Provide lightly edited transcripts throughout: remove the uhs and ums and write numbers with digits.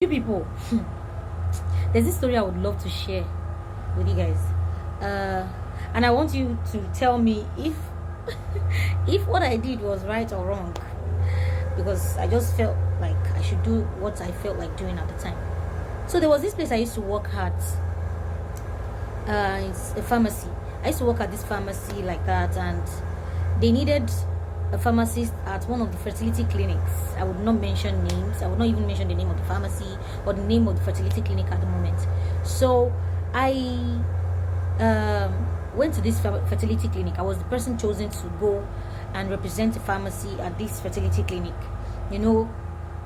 You people, there's this story I would love to share with you guys, and I want you to tell me if if what I did was right or wrong, because I just felt like I should do what I felt like doing at the time. So there was this place I used to work at. It's a pharmacy. I used to work at this pharmacy like that, and they needed a pharmacist at one of the fertility clinics. I would not mention names. I would not even mention the name of the pharmacy or the name of the fertility clinic at the moment. So I went to this fertility clinic. I was the person chosen to go and represent the pharmacy at this fertility clinic. You know,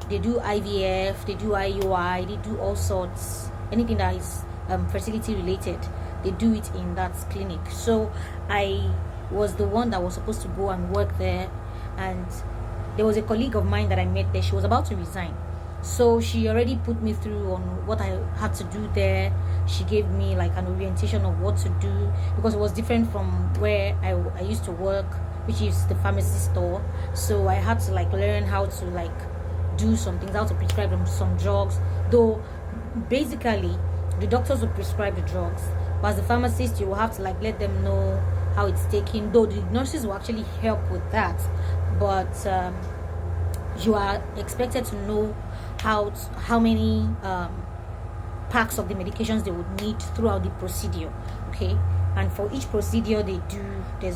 they do IVF, they do IUI, they do all sorts, anything that is fertility related, they do it in that clinic. So I was the one that was supposed to go and work there, and there was a colleague of mine that I met there. She was about to resign, so she already put me through on what I had to do there. She gave me like an orientation of what to do, because it was different from where I used to work, which is the pharmacy store. So I had to like learn how to like do some things, how to prescribe them some drugs, though basically the doctors will prescribe the drugs, but as a pharmacist you will have to like let them know how it's taken, though the nurses will actually help with that, but you are expected to know how many packs of the medications they would need throughout the procedure. Okay, and for each procedure they do, there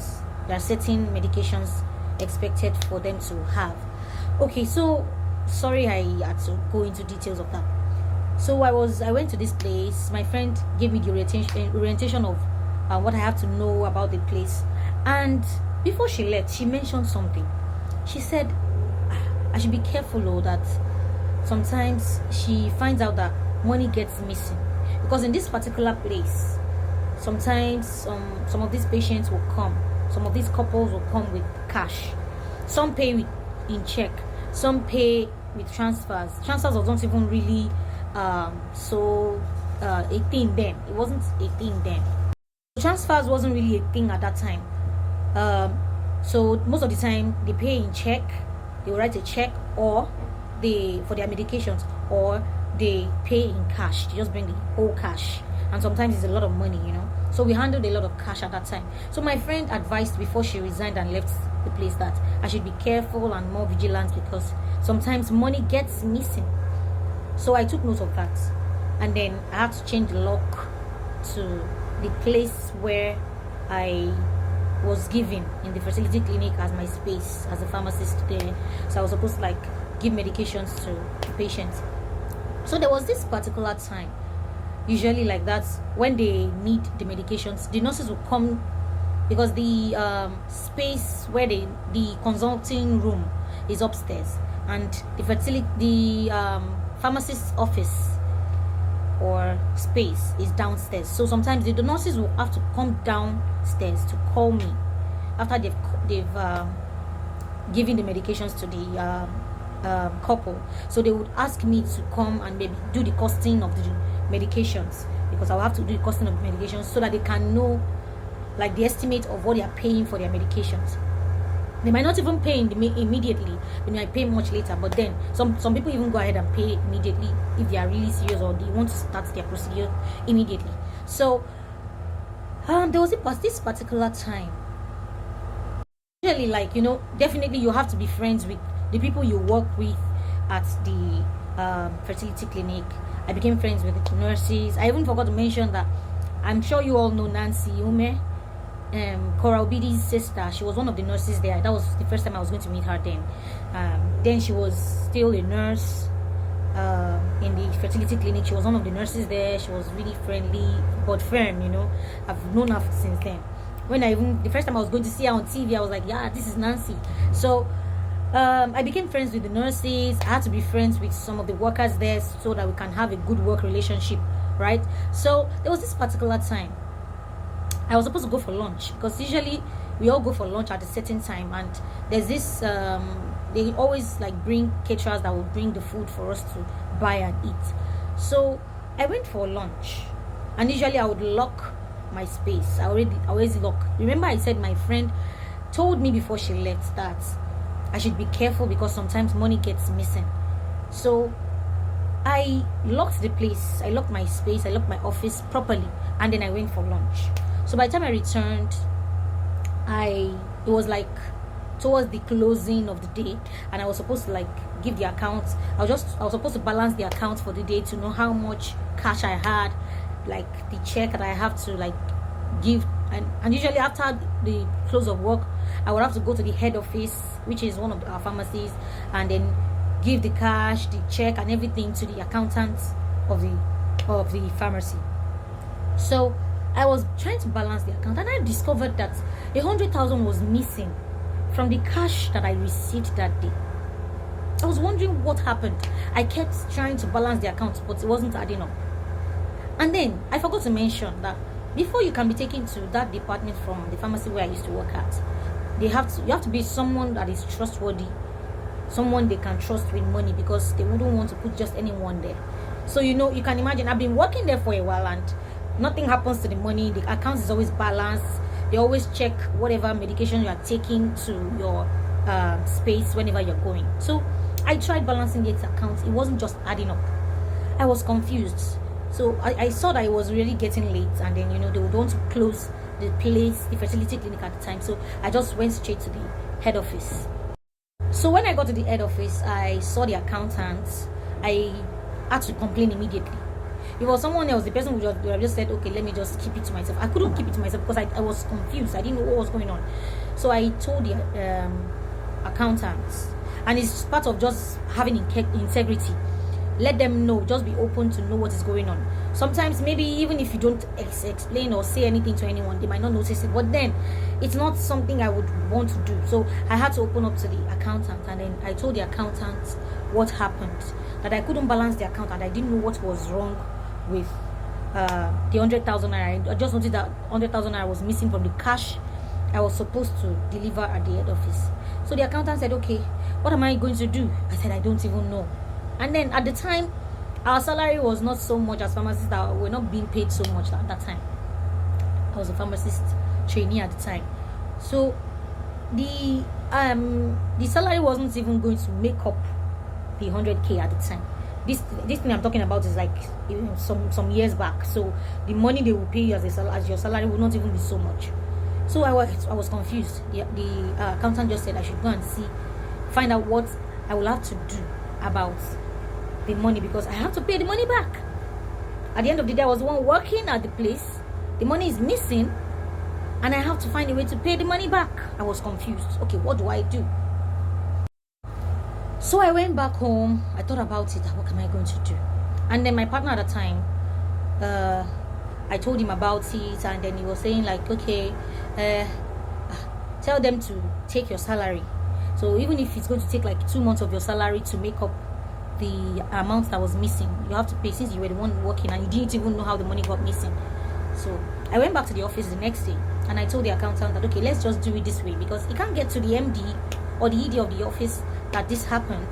are certain medications expected for them to have. Okay, so sorry I had to go into details of that. So I went to this place. My friend gave me the orientation of what I have to know about the place. And before she left, she mentioned something. She said, I should be careful though, that sometimes she finds out that money gets missing. Because in this particular place, sometimes some of these patients will come, some of these couples will come with cash. Some pay in check, some pay with transfers. Transfers was not even really a thing then. It wasn't a thing then. Transfers wasn't really a thing at that time. So most of the time they pay in check, they will write a check, or they for their medications, or they pay in cash. They just bring the whole cash, and sometimes it's a lot of money, you know. So we handled a lot of cash at that time. So my friend advised before she resigned and left the place that I should be careful and more vigilant, because sometimes money gets missing. So I took note of that, and then I had to change the lock to the place where I was given in the fertility clinic as my space as a pharmacist there. So I was supposed to like give medications to patients. So there was this particular time, usually like that, when they need the medications, the nurses will come, because the space where the consulting room is upstairs, and the pharmacist's office or space is downstairs. So sometimes the nurses will have to come downstairs to call me after they've given the medications to the couple. So they would ask me to come and maybe do the costing of the medications, because I'll have to do the costing of the medications so that they can know like the estimate of what they are paying for their medications. They might not even pay immediately, they might pay much later, but then some people even go ahead and pay immediately if they are really serious, or they want to start their procedure immediately. So there was this particular time, usually like, you know, definitely you have to be friends with the people you work with at the fertility clinic. I became friends with the nurses. I even forgot to mention that I'm sure you all know Nancy Ume, Coral Bidi's sister. She was one of the nurses there. That was the first time I was going to meet her then. Then she was still a nurse in the fertility clinic. She was one of the nurses there. She was really friendly but firm, you know. I've known her since then. When the first time I was going to see her on TV, I was like, yeah, this is Nancy. So I became friends with the nurses. I had to be friends with some of the workers there so that we can have a good work relationship, right? So there was this particular time I was supposed to go for lunch, because usually we all go for lunch at a certain time, and there's this they always like bring caterers that will bring the food for us to buy and eat. So I went for lunch, and usually I would lock my space. I always lock. Remember I said my friend told me before she left that I should be careful because sometimes money gets missing. So I locked the place, I locked my space, I locked my office properly, and then I went for lunch. So by the time I returned, it was like towards the closing of the day, and I was supposed to like give the accounts. I was supposed to balance the accounts for the day to know how much cash I had, like the check that I have to like give. And usually after the close of work, I would have to go to the head office, which is one of our pharmacies, and then give the cash, the check, and everything to the accountant of the pharmacy. So I was trying to balance the account, and I discovered that 100,000 was missing from the cash that I received that day. I was wondering what happened. I kept trying to balance the account, but it wasn't adding up. And then I forgot to mention that before you can be taken to that department from the pharmacy where I used to work at, you have to be someone that is trustworthy, someone they can trust with money, because they wouldn't want to put just anyone there. So you can imagine, I've been working there for a while and nothing happens to the money. The account is always balanced. They always check whatever medication you are taking to your space whenever you're going. So I tried balancing the account. It wasn't just adding up. I was confused. So I saw that it was really getting late, and then they would want to close the place, the fertility clinic at the time. So I just went straight to the head office. So when I got to the head office, I saw the accountant. I had to complain immediately. If it was someone else, the person would have just said, okay, let me just keep it to myself. I couldn't keep it to myself because I was confused. I didn't know what was going on. So I told the accountant, and it's part of just having integrity. Let them know, just be open to know what is going on. Sometimes maybe even if you don't explain or say anything to anyone, they might not notice it, but then it's not something I would want to do. So I had to open up to the accountant, and then I told the accountant what happened, that I couldn't balance the account and I didn't know what was wrong with the 100,000 naira. I just noticed that 100,000 naira was missing from the cash I was supposed to deliver at the head office. So the accountant said, okay, what am I going to do? I said, I don't even know. And then at the time, our salary was not so much as pharmacists, that were not being paid so much at that time. I was a pharmacist trainee at the time. So the salary wasn't even going to make up the 100k at the time. This thing I'm talking about is like some years back. So the money they will pay you as your salary will not even be so much. So I was confused. The accountant just said I should go and find out what I will have to do about the money, because I have to pay the money back. At the end of the day, I was the one working at the place. The money is missing, and I have to find a way to pay the money back. I was confused. Okay, what do I do? So I went back home. I thought about it. What am I going to do? And then my partner at the time, I told him about it, and then he was saying like, okay, tell them to take your salary. So even if it's going to take like 2 months of your salary to make up the amount that was missing, you have to pay, since you were the one working and you didn't even know how the money got missing. So I went back to the office the next day, and I told the accountant that, okay, let's just do it this way, because he can't get to the MD or the ED of the office that this happened.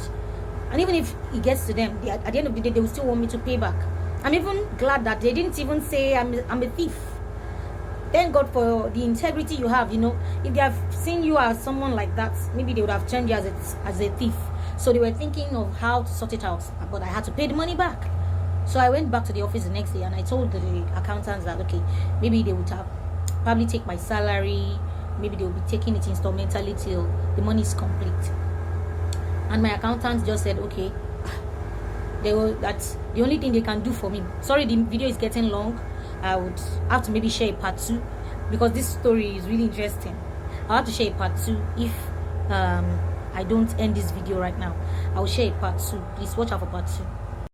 And even if he gets to them, at the end of the day, they will still want me to pay back. I'm even glad that they didn't even say I'm a thief. Thank God for the integrity you have. If they have seen you as someone like that, maybe they would have turned you as a thief. So they were thinking of how to sort it out, but I had to pay the money back. So I went back to the office the next day, and I told the accountants that, okay, maybe they would have probably take my salary, maybe they will be taking it instrumentally till the money is complete. And my accountants just said, okay, that's the only thing they can do for me. Sorry, the video is getting long. I would have to maybe share a part 2, because this story is really interesting. I'll have to share a part 2 if I don't end this video right now. I'll share a part 2. Please watch out for part 2.